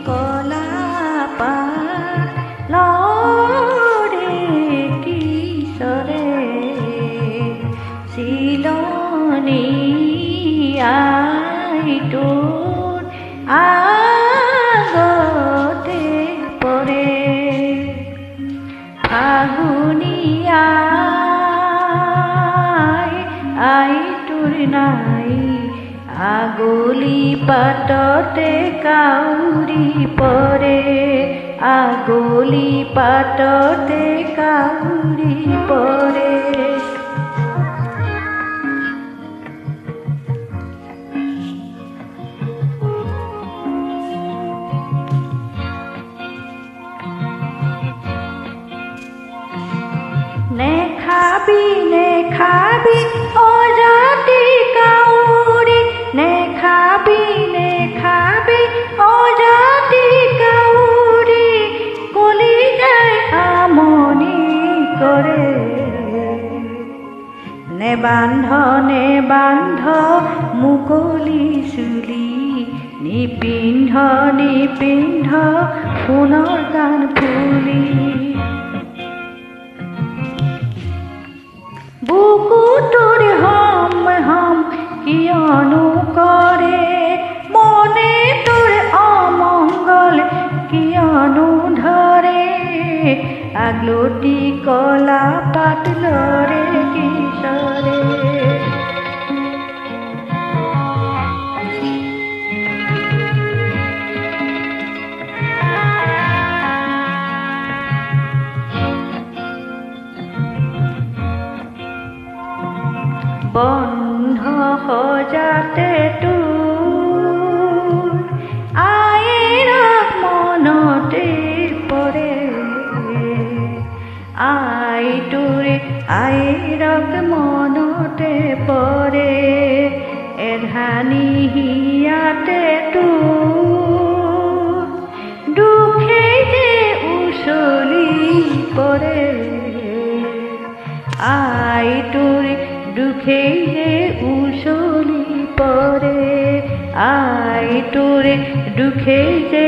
কলা পাত লৰে কিশোৰে চিলনী আইটোৰ আগতে পৰে ফাগুনিয়া আইটোৰ নাই আগলি পাততে কাউৰী পৰে আগলি পাততে কাউৰী পৰে নেখাবি নেখাবি অজাতি কাউৰী নেখাবি নেখাবি অজাতি কাউৰী কলিজাই আমনি কৰে নেবান্ধ নেবান্ধ মুকলি চুলি নিপিন্ধ নিপিন্ধ সোণৰ কাণ ফুলি বুকু তোৰ হম হম কিয়নো কৰে মনে তোৰ অমংগল কিয়নো ধৰে আগলতি কলা পাত লৰে কিশোৰে বন্ধ সজাতে তোৰ আইৰক মনতে পৰে আইৰক মনতে পৰে এধানি হিয়াতে তোৰ দুখে যে উচলি পৰে আইটোৰ দুখেই যে উচলি পৰে আইটোৰ দুখেই যে